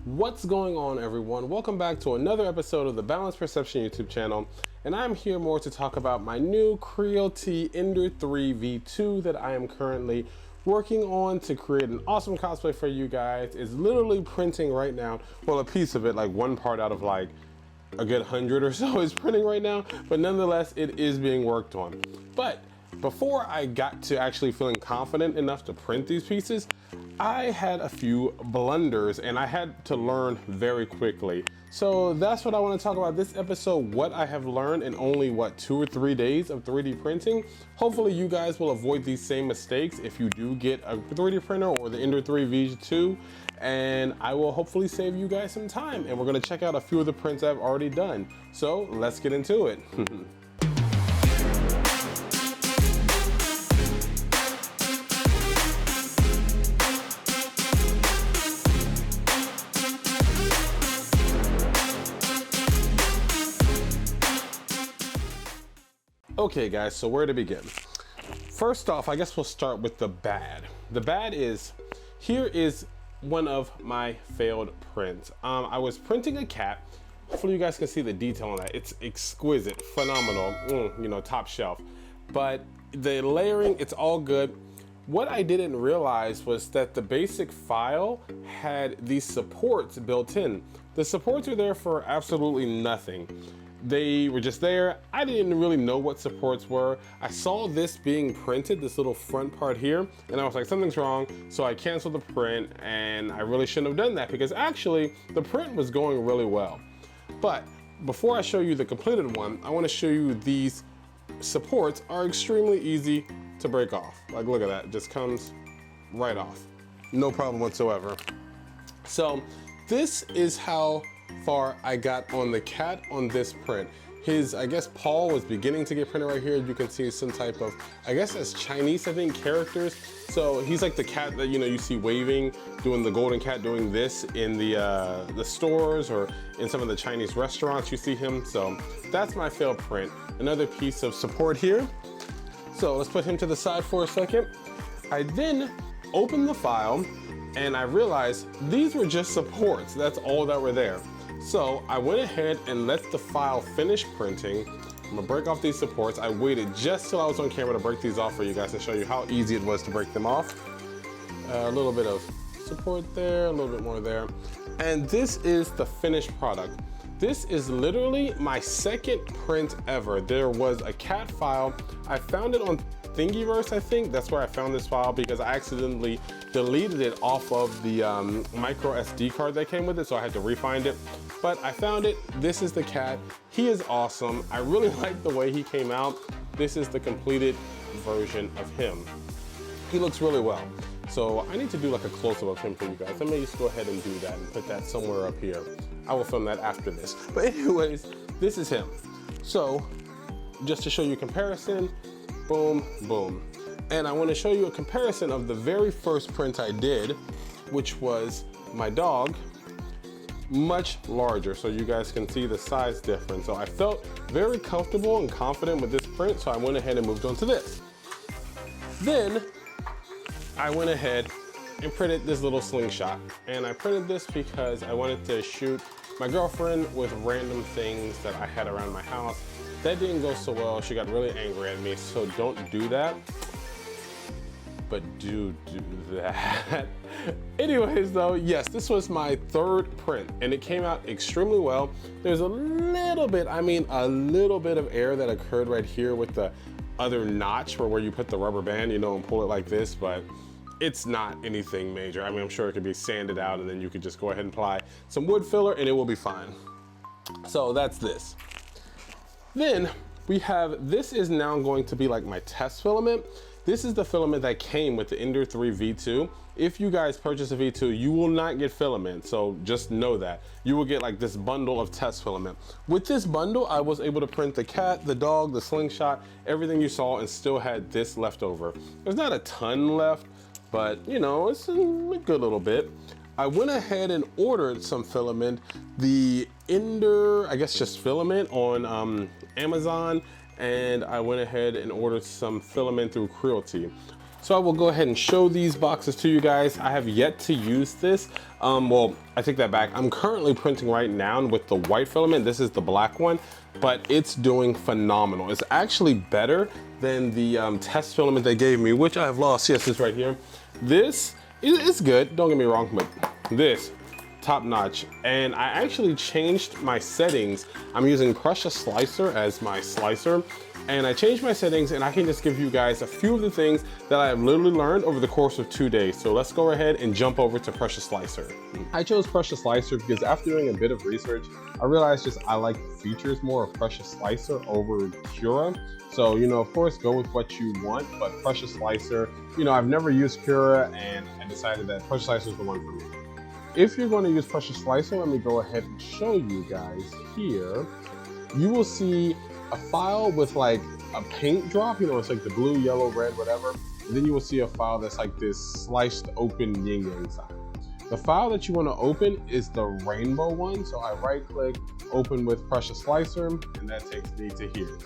What's going on, everyone? Welcome back to another episode of the Balanced Perception YouTube channel, and I'm here more to talk about my new Creality Ender 3 V2 that I am currently working on to create an awesome cosplay for you guys. It's literally printing right now. Well, a piece of it, like one part out of like a good 100 or so is printing right now, but nonetheless, it is being worked on. But before I got to actually feeling confident enough to print these pieces, I had a few blunders and I had to learn very quickly. So that's what I want to talk about this episode, what I have learned in only, 2 or 3 days of 3D printing. Hopefully you guys will avoid these same mistakes if you do get a 3D printer or the Ender 3 V2, and I will hopefully save you guys some time. And we're going to check out a few of the prints I've already done. So let's get into it. Okay guys, so where to begin? First off, I guess we'll start with the bad. The bad is, here is one of my failed prints. I was printing a cat. Hopefully you guys can see the detail on that. It's exquisite, phenomenal, you know, top shelf. But the layering, it's all good. What I didn't realize was that the basic file had these supports built in. The supports are there for absolutely nothing. They were just there. I didn't really know what supports were. I saw this being printed, this little front part here, and I was like, something's wrong. So I canceled the print, and I really shouldn't have done that because actually the print was going really well. But before I show you the completed one, I want to show you these supports are extremely easy to break off. Like, look at that, it just comes right off. No problem whatsoever. So this is how far I got on the cat on this print. His, I guess, paw was beginning to get printed right here. You can see some type of, I guess that's Chinese, I think, characters. So he's like the cat that, you know, you see waving, doing the golden cat, doing this in the stores or in some of the Chinese restaurants, you see him. So that's my failed print. Another piece of support here. So let's put him to the side for a second. I then opened the file and I realized these were just supports. That's all that were there. So I went ahead and let the file finish printing. I'm gonna break off these supports. I waited just till I was on camera to break these off for you guys to show you how easy it was to break them off. A little bit of support there, a little bit more there. And this is the finished product. This is literally my second print ever. There was a cat file. I found it on Thingiverse, I think. That's where I found this file because I accidentally deleted it off of the micro SD card that came with it, so I had to re-find it. But I found it. This is the cat. He is awesome. I really like the way he came out. This is the completed version of him. He looks really well. So I need to do like a close-up of him for you guys. Let me just go ahead and do that and put that somewhere up here. I will film that after this. But anyways, this is him. So just to show you a comparison, boom, boom. And I want to show you a comparison of the very first print I did, which was my dog, much larger, so you guys can see the size difference. So I felt very comfortable and confident with this print, so I went ahead and moved on to this. Then I went ahead and printed this little slingshot. And I printed this because I wanted to shoot my girlfriend with random things that I had around my house. That didn't go so well. She got really angry at me, so don't do that. But do that. Anyways though, yes, this was my third print and it came out extremely well. There's a little bit, I mean a little bit of error that occurred right here with the other notch where you put the rubber band, you know, and pull it like this, but it's not anything major. I mean, I'm sure it could be sanded out and then you could just go ahead and apply some wood filler and it will be fine. So that's this. Then we have, this is now going to be like my test filament. This is the filament that came with the Ender 3 V2. If you guys purchase a V2, you will not get filament, so just know that. You will get like this bundle of test filament. With this bundle, I was able to print the cat, the dog, the slingshot, everything you saw, and still had this left over. There's not a ton left, but you know, it's a good little bit. I went ahead and ordered some filament, the Ender, I guess just filament on Amazon, and I went ahead and ordered some filament through Creality. So I will go ahead and show these boxes to you guys. I have yet to use this. Well, I take that back. I'm currently printing right now with the white filament. This is the black one, but it's doing phenomenal. It's actually better than the test filament they gave me, which I have lost. Yes, it's right here. This is good, don't get me wrong, but this, top notch. And I actually changed my settings. I'm using Pressure Slicer as my slicer. And I changed my settings, and I can just give you guys a few of the things that I have literally learned over the course of 2 days. So let's go ahead and jump over to Pressure Slicer. I chose Pressure Slicer because after doing a bit of research, I realized I like the features more of Pressure Slicer over Cura. So, of course, go with what you want, but Pressure Slicer, I've never used Cura, and I decided that Pressure Slicer is the one for me. If you're going to use Pressure Slicer, let me go ahead and show you guys here. You will see a file with like a paint drop, it's like the blue, yellow, red, whatever. And then you will see a file that's like this sliced open yin yang sign. The file that you want to open is the rainbow one. So I right click, open with Pressure Slicer, and that takes me to here.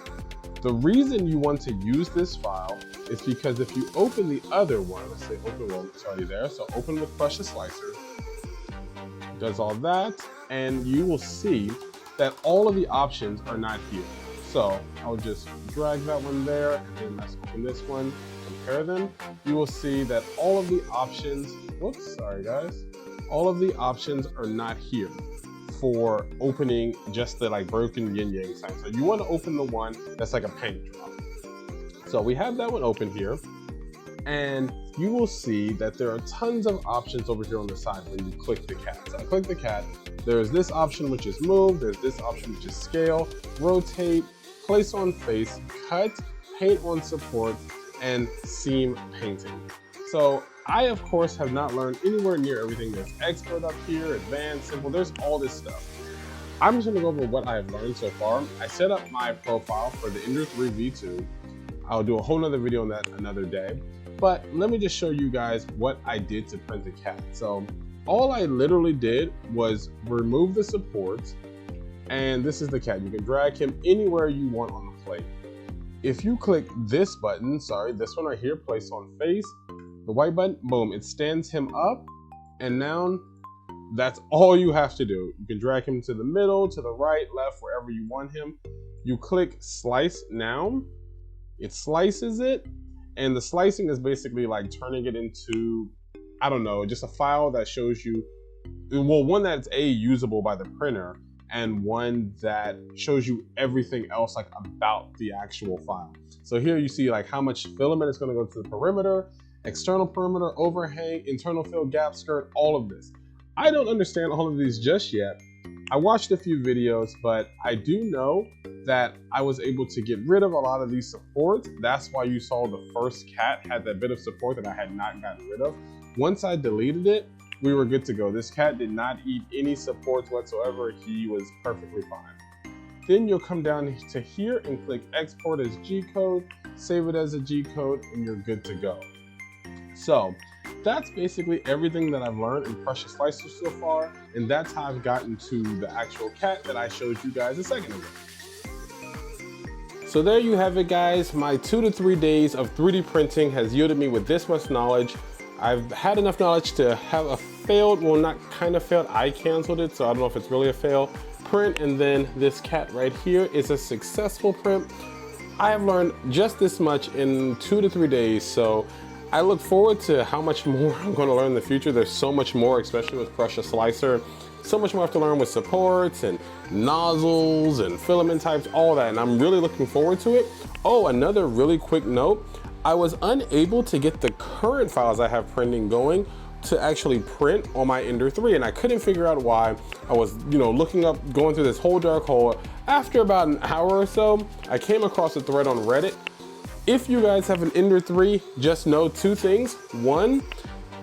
The reason you want to use this file is because if you open the other one, let's say open, well, it's already there. So open with Pressure Slicer, does all that, and you will see that all of the options are not here. So I'll just drag that one there, and then let's open this one, compare them. You will see that all of the options, whoops, sorry guys. All of the options are not here for opening just the like broken yin yang sign. So you want to open the one that's like a paint drop. So we have that one open here, and you will see that there are tons of options over here on the side when you click the cat. So I click the cat, there's this option which is move, there's this option which is scale, rotate, place on face, cut, paint on support, and seam painting. So I, of course, have not learned anywhere near everything. There's expert up here, advanced, simple, there's all this stuff. I'm just gonna go over what I've learned so far. I set up my profile for the Ender 3 V2. I'll do a whole nother video on that another day. But let me just show you guys what I did to print the cat. So all I literally did was remove the supports, and this is the cat. You can drag him anywhere you want on the plate. If you click this button, sorry, this one right here, place on face, the white button, boom, it stands him up, and now that's all you have to do. You can drag him to the middle, to the right, left, wherever you want him. You click slice now, it slices it, and the slicing is basically like turning it into, I don't know, just a file that shows you, well, one that's usable by the printer, and one that shows you everything else like about the actual file. So here you see like how much filament is going to go to the perimeter, external perimeter, overhang, internal fill, gap, skirt, all of this. I don't understand all of these just yet. I watched a few videos, but I do know that I was able to get rid of a lot of these supports. That's why you saw the first cat had that bit of support that I had not gotten rid of. Once I deleted it, we were good to go. This cat did not eat any supports whatsoever. He was perfectly fine. Then you'll come down to here and click export as G-code, save it as a G-code, and you're good to go. So that's basically everything that I've learned in Pressure Slicer so far, and that's how I've gotten to the actual cat that I showed you guys a second ago. So there you have it, guys. My 2 to 3 days of 3D printing has yielded me with this much knowledge. I've had enough knowledge to have a failed, well, not kind of failed, I canceled it, so I don't know if it's really a fail print, and then this cat right here is a successful print. I have learned just this much in 2 to 3 days, so I look forward to how much more I'm going to learn in the future. There's so much more, especially with Pressure Slicer. So much more I have to learn with supports and nozzles and filament types, all that, and I'm really looking forward to it. Oh, another really quick note. I was unable to get the current files I have printing going to actually print on my Ender 3, and I couldn't figure out why. I was, looking up, going through this whole dark hole. After about an hour or so, I came across a thread on Reddit. If you guys have an Ender 3, just know 2 things. One,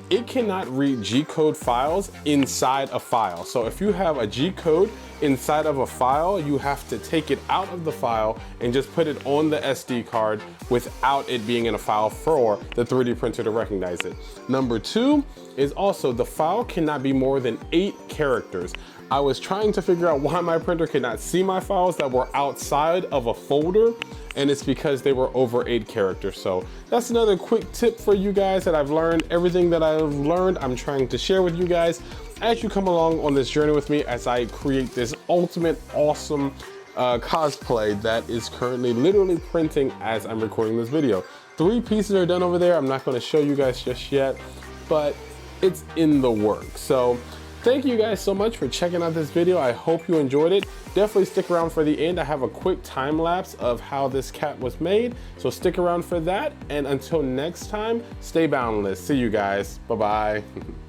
it cannot read G-code files inside a file. So if you have a G-code inside of a file, you have to take it out of the file and just put it on the SD card without it being in a file for the 3D printer to recognize it. Number 2 is also the file cannot be more than 8 characters. I was trying to figure out why my printer could not see my files that were outside of a folder, and it's because they were over 8 characters. So that's another quick tip for you guys that I've learned. Everything that I've learned, I'm trying to share with you guys as you come along on this journey with me as I create this ultimate awesome cosplay that is currently literally printing as I'm recording this video. 3 pieces are done over there. I'm not gonna show you guys just yet, but it's in the works. So thank you guys so much for checking out this video. I hope you enjoyed it. Definitely stick around for the end. I have a quick time lapse of how this cat was made, so stick around for that. And until next time, stay boundless. See you guys. Bye-bye.